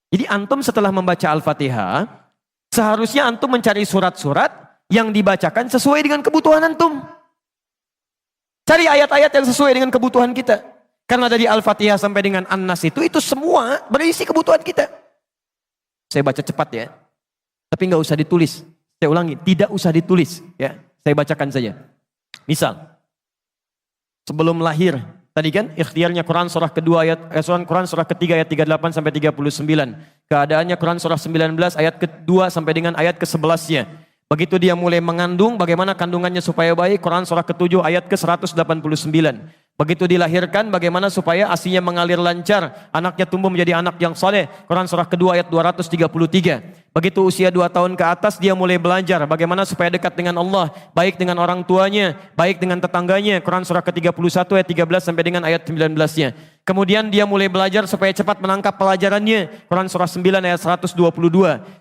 Jadi antum setelah membaca Al-Fatihah, seharusnya antum mencari surat-surat yang dibacakan sesuai dengan kebutuhan antum. Cari ayat-ayat yang sesuai dengan kebutuhan kita. Karena dari Al-Fatihah sampai dengan An-Nas itu semua berisi kebutuhan kita. Saya baca cepat ya. Tapi nggak usah ditulis. Saya ulangi, tidak usah ditulis. Ya, saya bacakan saja. Misal, sebelum lahir, tadi kan ikhtiarnya Quran surah kedua Quran surah ketiga ayat 38 sampai 39. Keadaannya Quran surah 19 ayat kedua sampai dengan ayat ke-11-nya. Begitu dia mulai mengandung, bagaimana kandungannya supaya baik, Quran surah ke-7 ayat ke-189. Begitu dilahirkan, bagaimana supaya ASInya mengalir lancar, anaknya tumbuh menjadi anak yang saleh, Quran surah kedua ayat 233. Begitu usia 2 tahun ke atas, dia mulai belajar bagaimana supaya dekat dengan Allah, baik dengan orang tuanya, baik dengan tetangganya, Quran surah ke-31 ayat 13 sampai dengan ayat 19-nya. Kemudian dia mulai belajar supaya cepat menangkap pelajarannya, Quran surah 9 ayat 122.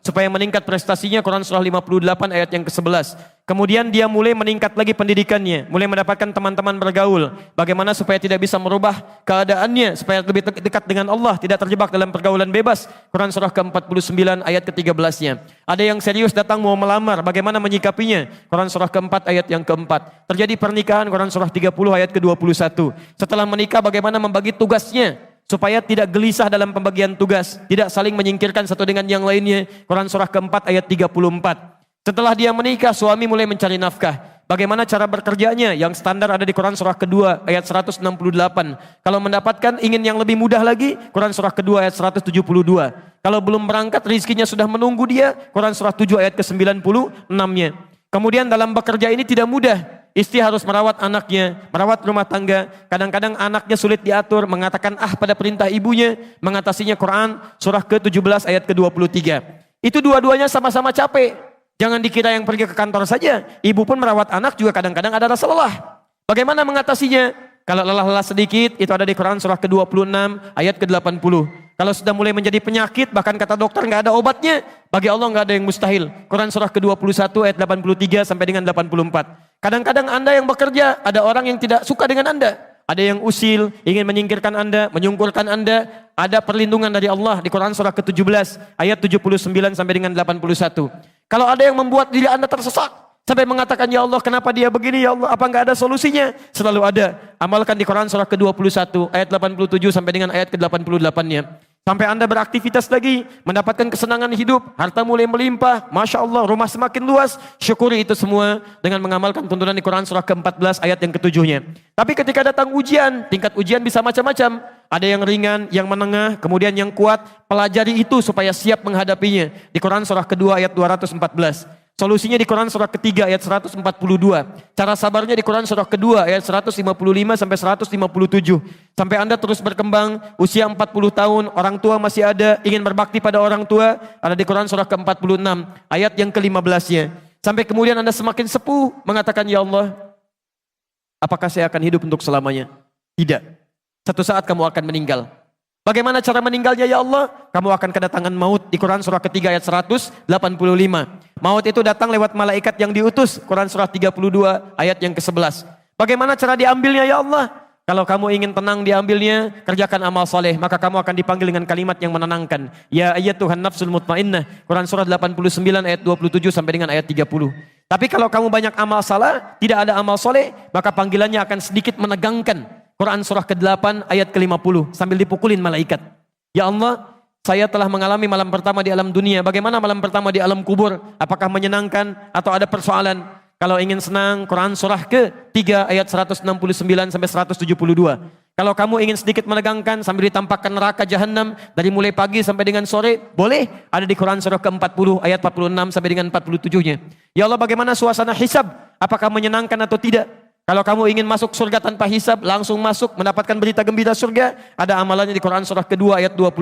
Supaya meningkat prestasinya, Quran surah 58 ayat yang ke-11. Kemudian dia mulai meningkat lagi pendidikannya, mulai mendapatkan teman-teman bergaul. Bagaimana supaya tidak bisa merubah keadaannya, supaya lebih dekat dengan Allah, tidak terjebak dalam pergaulan bebas, Quran surah ke-49 ayat ke-13-nya. Ada yang serius datang mau melamar, bagaimana menyikapinya, Quran surah ke-4 ayat yang ke-4. Terjadi pernikahan, Quran surah 30 ayat ke-21. Setelah menikah, bagaimana membagi tugasnya supaya tidak gelisah dalam pembagian tugas, tidak saling menyingkirkan satu dengan yang lainnya, Quran surah ke-4 ayat 34. Setelah dia menikah, suami mulai mencari nafkah. Bagaimana cara bekerjanya? Yang standar ada di Quran surah kedua ayat 168. Kalau mendapatkan ingin yang lebih mudah lagi, Quran surah kedua ayat 172. Kalau belum berangkat, rizkinya sudah menunggu dia, Quran surah 7 ayat ke-96-nya. Kemudian dalam bekerja ini tidak mudah. Istri harus merawat anaknya, merawat rumah tangga. Kadang-kadang anaknya sulit diatur, mengatakan pada perintah ibunya, mengatasinya Quran surah ke-17 ayat ke-23. Itu dua-duanya sama-sama capek. Jangan dikira yang pergi ke kantor saja. Ibu pun merawat anak juga kadang-kadang ada rasa lelah. Bagaimana mengatasinya? Kalau lelah-lelah sedikit, itu ada di Quran surah ke-26 ayat ke-80. Kalau sudah mulai menjadi penyakit, bahkan kata dokter nggak ada obatnya, bagi Allah nggak ada yang mustahil. Quran surah ke-21 ayat 83 sampai dengan 84. Kadang-kadang Anda yang bekerja, ada orang yang tidak suka dengan Anda. Ada yang usil, ingin menyingkirkan Anda, menyungkurkan Anda. Ada perlindungan dari Allah di Quran surah ke-17 ayat 79 sampai dengan 81. Kalau ada yang membuat diri Anda tersesat sampai mengatakan, ya Allah kenapa dia begini, ya Allah apa enggak ada solusinya? Selalu ada. Amalkan di Quran surah ke-21 ayat 87 sampai dengan ayat ke-88-nya. Sampai Anda beraktivitas lagi, mendapatkan kesenangan hidup, harta mulai melimpah, Masya Allah, rumah semakin luas, syukuri itu semua dengan mengamalkan tuntunan di Quran surah ke-14 ayat yang ke-7-nya. Tapi ketika datang ujian, tingkat ujian bisa macam-macam. Ada yang ringan, yang menengah, kemudian yang kuat, pelajari itu supaya siap menghadapinya. Di Quran surah kedua ayat 214. Solusinya di Quran surah ketiga ayat 142. Cara sabarnya di Quran surah kedua ayat 155 sampai 157. Sampai Anda terus berkembang, usia 40 tahun, orang tua masih ada, ingin berbakti pada orang tua, ada di Quran surah ke-46 ayat yang ke-15-nya. Sampai kemudian Anda semakin sepuh, mengatakan, ya Allah, apakah saya akan hidup untuk selamanya? Tidak. Satu saat kamu akan meninggal. Bagaimana cara meninggalnya ya Allah? Kamu akan kedatangan maut di Quran surah ketiga ayat 185. Maut itu datang lewat malaikat yang diutus. Quran surah 32 ayat yang ke-11. Bagaimana cara diambilnya ya Allah? Kalau kamu ingin tenang diambilnya, kerjakan amal soleh, maka kamu akan dipanggil dengan kalimat yang menenangkan. Ya ayyatuhan nafsul mutmainnah. Quran surah 89 ayat 27 sampai dengan ayat 30. Tapi kalau kamu banyak amal salah, tidak ada amal soleh, maka panggilannya akan sedikit menegangkan. Quran surah ke-8 ayat ke-50 sambil dipukulin malaikat. Ya Allah, saya telah mengalami malam pertama di alam dunia. Bagaimana malam pertama di alam kubur? Apakah menyenangkan atau ada persoalan? Kalau ingin senang, Quran surah ke-3 ayat 169 sampai 172. Kalau kamu ingin sedikit menegangkan sambil ditampakkan neraka jahanam dari mulai pagi sampai dengan sore, boleh. Ada di Quran surah ke-40 ayat 46 sampai dengan 47-nya. Ya Allah, bagaimana suasana hisab? Apakah menyenangkan atau tidak? Kalau kamu ingin masuk surga tanpa hisab, langsung masuk mendapatkan berita gembira surga, ada amalannya di Quran surah kedua ayat 25.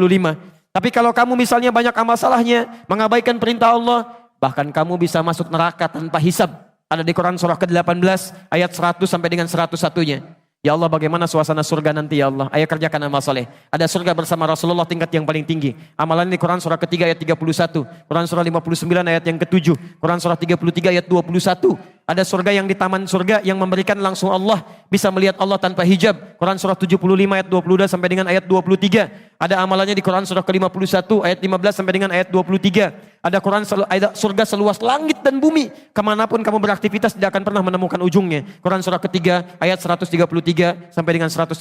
Tapi kalau kamu misalnya banyak amal salahnya, mengabaikan perintah Allah, bahkan kamu bisa masuk neraka tanpa hisab. Ada di Quran surah ke-18 ayat 100 sampai dengan 101-nya. Ya Allah, bagaimana suasana surga nanti ya Allah? Ayo kerjakan amal soleh. Ada surga bersama Rasulullah tingkat yang paling tinggi. Amalan di Quran surah ketiga ayat 31. Quran surah 59 ayat yang ke-7. Quran surah 33 ayat 21. Ada surga yang di taman surga yang memberikan langsung Allah, bisa melihat Allah tanpa hijab. Quran surah 75 ayat 22 sampai dengan ayat 23. Ada amalannya di Quran surah ke-51 ayat 15 sampai dengan ayat 23. Ada ada surga seluas langit dan bumi. Kemanapun kamu beraktivitas tidak akan pernah menemukan ujungnya. Quran surah ketiga ayat 133 sampai dengan 134.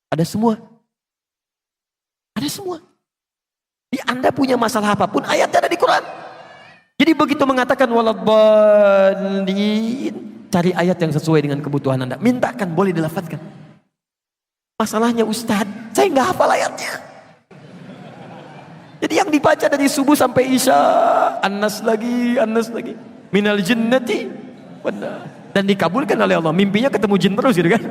Ada semua. Ada semua. Jadi Anda punya masalah apapun, ayatnya ada di Quran. Jadi begitu mengatakan waladhdallin, cari ayat yang sesuai dengan kebutuhan Anda. Mintakan, boleh dilafadzkan. Masalahnya Ustadz, saya nggak hafal ayatnya. Jadi yang dibaca dari subuh sampai isya, An-Nas lagi, minal jinnati, dan dikabulkan oleh Allah. Mimpinya ketemu jin terus gitu kan.